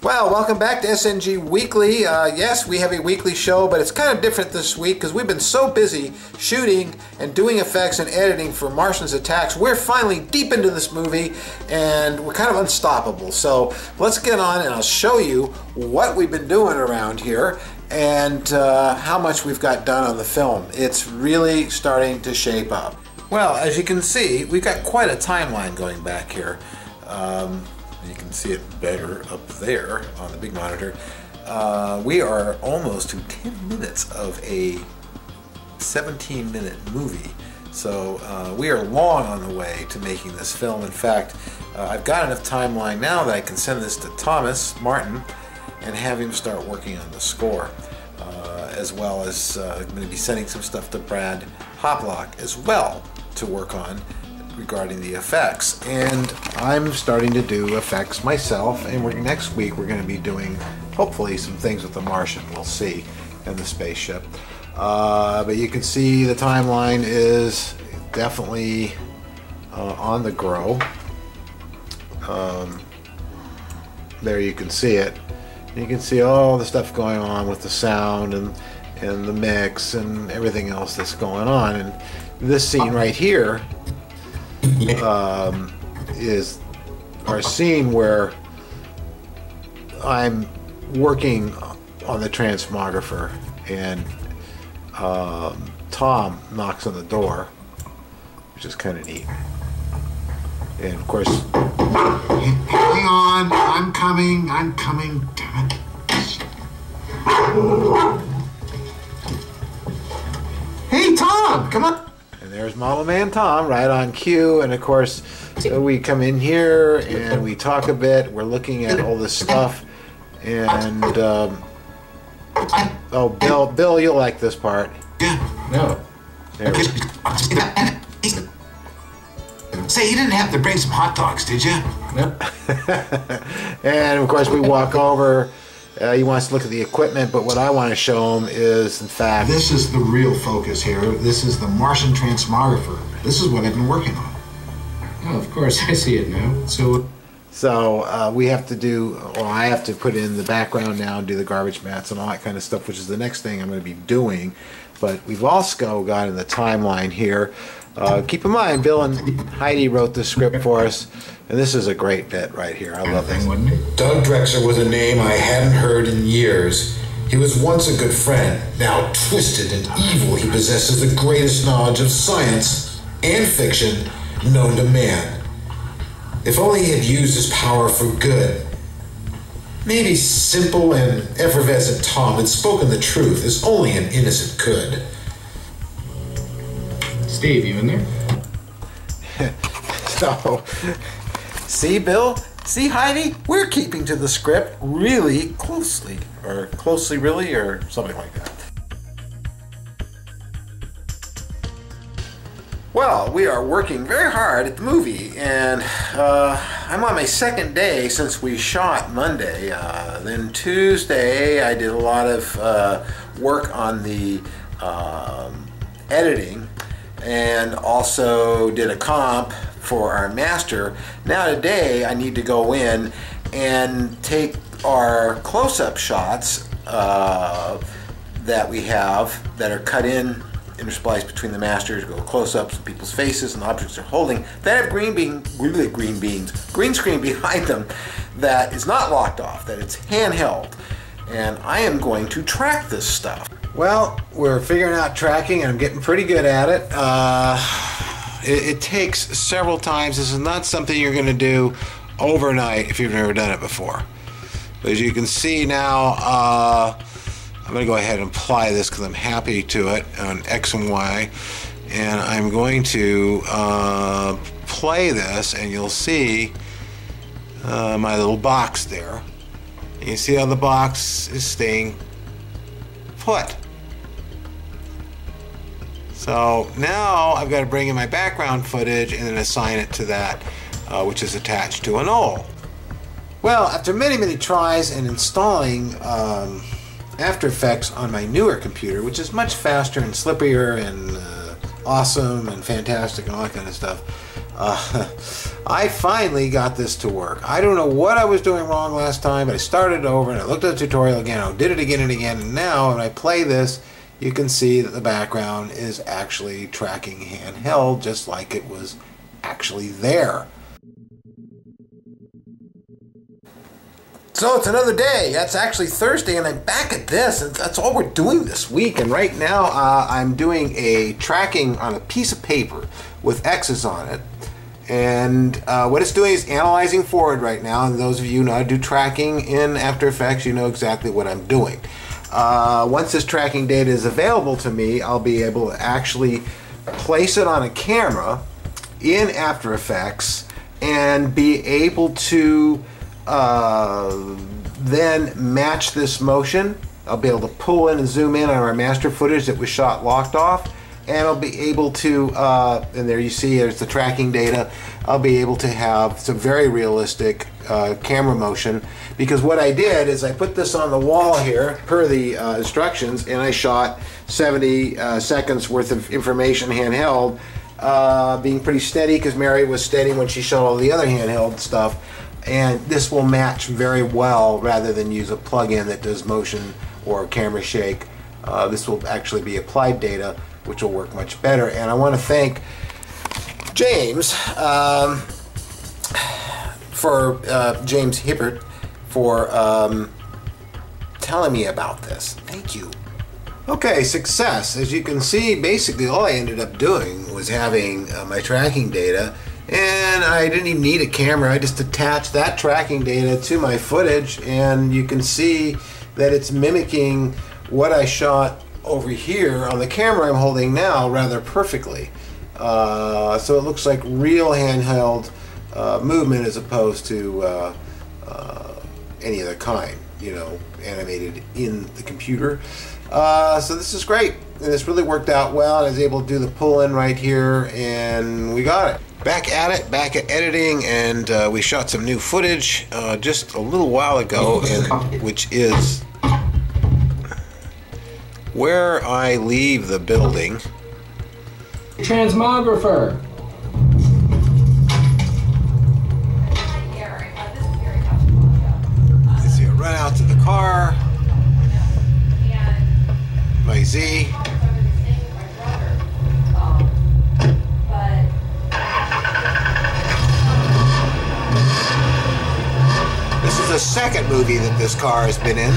Well, welcome back to SNG Weekly. Yes, we have a weekly show, but it's kind of different this week because we've been so busy shooting and doing effects and editing for Martians Attacks. We're finally deep into this movie and we're kind of unstoppable. So let's get on and I'll show you what we've been doing around here and how much we've got done on the film. It's really starting to shape up. Well, as you can see, we've got quite a timeline going back here. You can see it better up there on the big monitor. We are almost to 10 minutes of a 17-minute movie. So we are long on the way to making this film. In fact, I've got enough timeline now that I can send this to Thomas Martin and have him start working on the score. As well as I'm going to be sending some stuff to Brad Hoplock as well to work on regarding the effects, and I'm starting to do effects myself, and next week we're going to be doing hopefully some things with the Martian, we'll see, and the spaceship. But you can see the timeline is definitely on the grow. There you can see it. You can see all the stuff going on with the sound and the mix and everything else that's going on. And this scene right here is our scene where I'm working on the transmographer and Tom knocks on the door, which is kind of neat. And of course, hang on, I'm coming, damn it. Hey Tom, come on. And there's Model Man Tom right on cue, and of course we come in here and we talk a bit. We're looking at all this stuff, and oh, Bill, you'll like this part. Yeah, no. There we go. Say, you didn't have to bring some hot dogs, did you? No. And of course we walk over. He wants to look at the equipment, but what I want to show him is, in fact, this is the real focus here. This is the Martian transmographer. This is what I've been working on. Oh, of course, I see it now. So we have to do, or I have to put in the background now and do the garbage mats and all that kind of stuff, which is the next thing I'm going to be doing. But we've also got in the timeline here. Keep in mind, Bill and Heidi wrote the script for us, and this is a great bit right here. I love this. Doug Drexler was a name I hadn't heard in years. He was once a good friend. Now twisted and evil, he possesses the greatest knowledge of science and fiction known to man. If only he had used his power for good. Maybe simple and effervescent Tom had spoken the truth as only an innocent could. Steve, you in there? So, see, Bill? See, Heidi? We're keeping to the script really closely. Or closely, really, or something like that. Well, we are working very hard at the movie, and I'm on my second day since we shot Monday. Then Tuesday, I did a lot of work on the editing, and also did a comp for our master. Now today I need to go in and take our close-up shots that we have that are cut in interspliced between the masters, go close-ups of people's faces and objects they're holding that have green screen behind them that is not locked off, that it's handheld. And I am going to track this stuff. Well, we're figuring out tracking and I'm getting pretty good at it. It takes several times. This is not something you're going to do overnight if you've never done it before. But as you can see now, I'm going to go ahead and apply this because I'm happy to it on X and Y. And I'm going to play this, and you'll see my little box there. You see how the box is staying put. So now I've got to bring in my background footage and then assign it to that, which is attached to a Neill. Well, after many tries and installing After Effects on my newer computer, which is much faster and slippier and awesome and fantastic and all that kind of stuff, I finally got this to work. I don't know what I was doing wrong last time, but I started over and I looked at the tutorial again. I did it again and again, and now when I play this, you can see that the background is actually tracking handheld, just like it was actually there. So it's another day. That's actually Thursday, and I'm back at this, and that's all we're doing this week. And right now, I'm doing a tracking on a piece of paper with X's on it. And what it's doing is analyzing forward right now. And those of you who know how to do tracking in After Effects, you know exactly what I'm doing. Once this tracking data is available to me, I'll be able to actually place it on a camera in After Effects and be able to then match this motion. I'll be able to pull in and zoom in on our master footage that was shot locked off, and I'll be able to, and there you see there's the tracking data. I'll be able to have some very realistic camera motion, because what I did is I put this on the wall here per the instructions, and I shot 70 seconds worth of information handheld, being pretty steady because Mary was steady when she shot all the other handheld stuff. And this will match very well rather than use a plug-in that does motion or camera shake. This will actually be applied data, which will work much better. And I want to thank James James Hibbert for telling me about this. Thank you. Okay, success. As you can see, basically all I ended up doing was having my tracking data, and I didn't even need a camera. I just attached that tracking data to my footage, and you can see that it's mimicking what I shot over here on the camera I'm holding now rather perfectly. So it looks like real handheld movement as opposed to any other kind, you know, animated in the computer. So this is great, and this really worked out well. I was able to do the pull-in right here, and we got it. Back at it, back at editing, and we shot some new footage just a little while ago, which is where I leave the building. Transmographer. You see, I run out to the car. My Z. This is the second movie that this car has been in.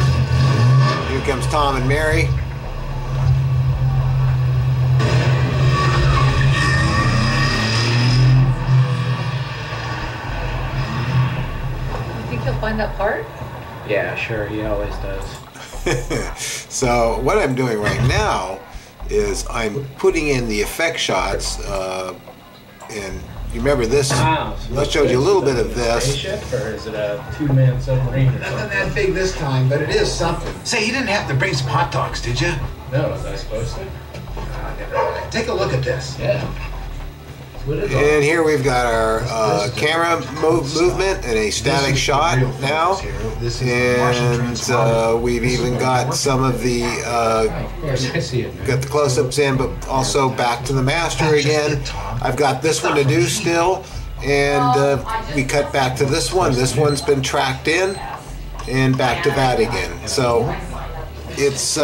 Here comes Tom and Mary. You think he'll find that part? Yeah, sure, he always does. So what I'm doing right now is I'm putting in the effect shots, and you remember this? Wow. I showed you a little bit of this. Spaceship, or is it a two-man submarine or Nothing something? that big this time, but it is something. Say, you didn't have to bring some hot dogs, did you? No, was I supposed to? Take a look at this. Yeah. What is all And here we've got our camera movement and a static shot now, and we've even got some of the Of course, I see it now. got the close-ups in, but also back to the master again. I've got this one to do still, and we cut back to this one. This one's been tracked in, and back to that again. So it's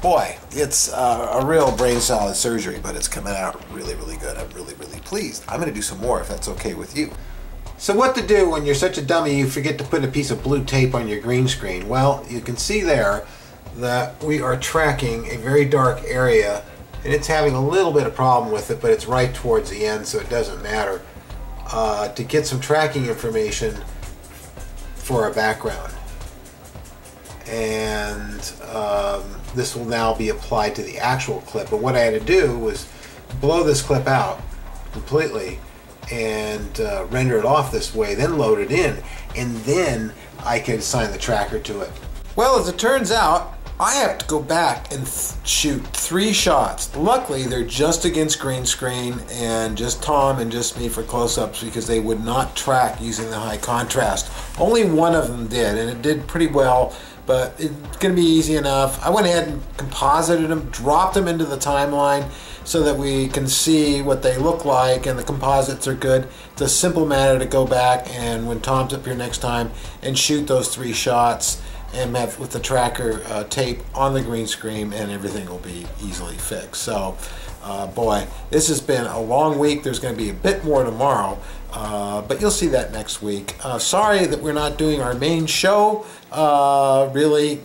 boy, it's a real brain salad surgery, but it's coming out really, really good. I'm really, really pleased. I'm going to do some more if that's okay with you. So what to do when you're such a dummy you forget to put a piece of blue tape on your green screen? Well, you can see there that we are tracking a very dark area, and it's having a little bit of problem with it, but it's right towards the end, so it doesn't matter. To get some tracking information for our background. And this will now be applied to the actual clip. But what I had to do was blow this clip out completely and render it off this way, then load it in, and then I can assign the tracker to it. Well, as it turns out, I have to go back and shoot 3 shots. Luckily, they're just against green screen and just Tom and just me for close-ups, because they would not track using the high contrast. Only one of them did, and it did pretty well but it's going to be easy enough. I went ahead and composited them, dropped them into the timeline so that we can see what they look like, and the composites are good. It's a simple matter to go back and when Tom's up here next time and shoot those 3 shots and have with the tracker tape on the green screen, and everything will be easily fixed. So boy, this has been a long week. There's going to be a bit more tomorrow, but you'll see that next week. Sorry that we're not doing our main show, really,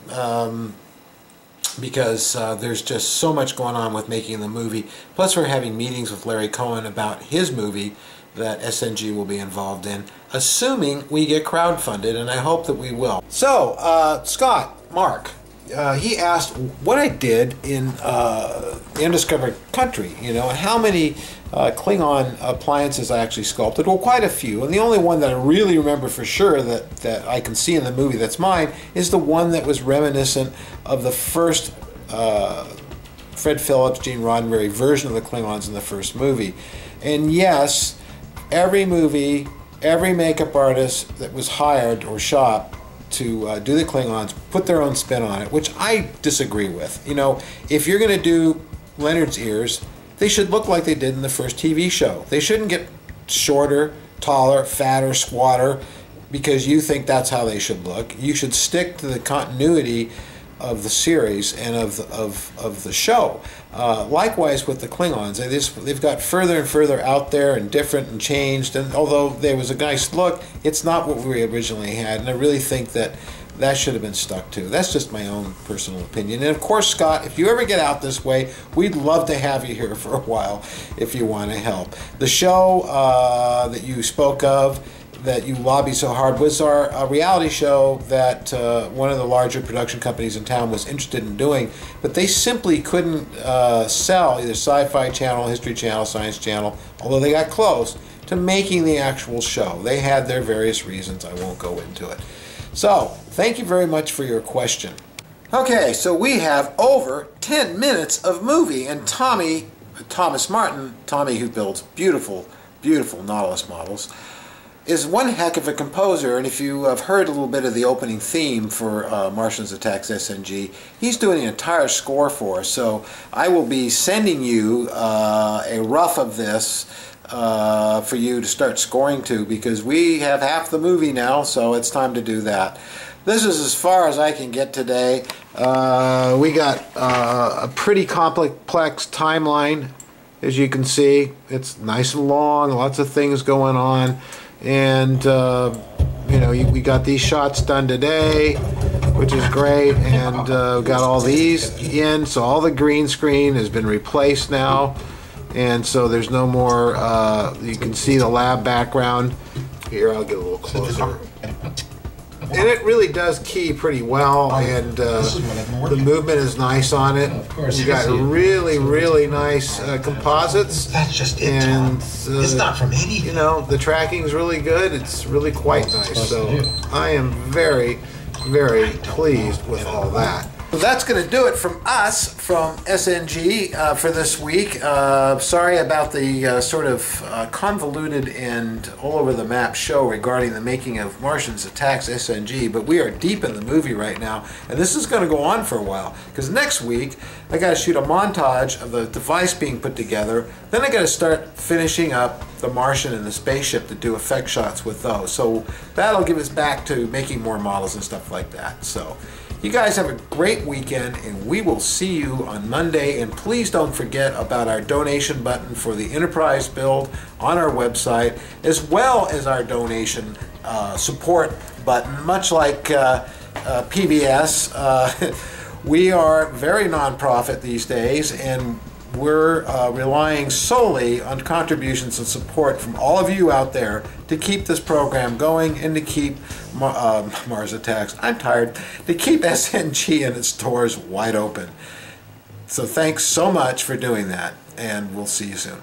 because there's just so much going on with making the movie. Plus we're having meetings with Larry Cohen about his movie that SNG will be involved in, assuming we get crowdfunded, and I hope that we will. So, Scott, Mark, he asked what I did in the Undiscovered Country, you know, and how many Klingon appliances I actually sculpted. Well, quite a few, and the only one that I really remember for sure that I can see in the movie that's mine is the one that was reminiscent of the first Fred Phillips, Gene Roddenberry version of the Klingons in the first movie. And yes, every movie, every makeup artist that was hired or shot to do the Klingons put their own spin on it, which I disagree with. You know, if you're going to do Leonard's ears, they should look like they did in the first TV show. They shouldn't get shorter, taller, fatter, squatter because you think that's how they should look. You should stick to the continuity of the series and of the show. Likewise with the Klingons, they've got further and further out there and different and changed, and although there was a nice look, it's not what we originally had, and I really think that that should have been stuck to. That's just my own personal opinion. And of course, Scott, if you ever get out this way, we'd love to have you here for a while if you want to help. The show that you spoke of, that you lobbied so hard, was a reality show that one of the larger production companies in town was interested in doing, but they simply couldn't sell either Sci-Fi Channel, History Channel, Science Channel, although they got close to making the actual show. They had their various reasons. I won't go into it. So, thank you very much for your question. Okay, so we have over 10 minutes of movie, and Thomas Martin, Tommy who builds beautiful, beautiful Nautilus models, is one heck of a composer, and if you have heard a little bit of the opening theme for Martians Attack SNG, he's doing an entire score for us, so I will be sending you a rough of this for you to start scoring to, because we have half the movie now, so it's time to do that. This is as far as I can get today. We got a pretty complex timeline, as you can see. It's nice and long, lots of things going on. And you know, we got these shots done today, which is great, and got all these in, so all the green screen has been replaced now, and so there's no more you can see the lab background here. I'll get a little closer, and it really does key pretty well, and the movement is nice on it. You got really nice composites. That's just it, and it's not from any. you know, the tracking is really good. It's really quite nice. So I am very pleased with all that. So that's going to do it from us, from SNG, for this week. Sorry about the sort of convoluted and all-over-the-map show regarding the making of Martians Attack SNG, but we are deep in the movie right now, and this is going to go on for a while, because next week I got to shoot a montage of the device being put together, then I got to start finishing up the Martian and the spaceship to do effect shots with those. So that'll give us back to making more models and stuff like that. So you guys have a great weekend, and we will see you on Monday. And please don't forget about our donation button for the Enterprise build on our website, as well as our donation support button. Much like PBS, we are very nonprofit these days, and we're relying solely on contributions and support from all of you out there to keep this program going and to keep Mars Attacks, I'm tired, to keep SNG and its doors wide open. So thanks so much for doing that, and we'll see you soon.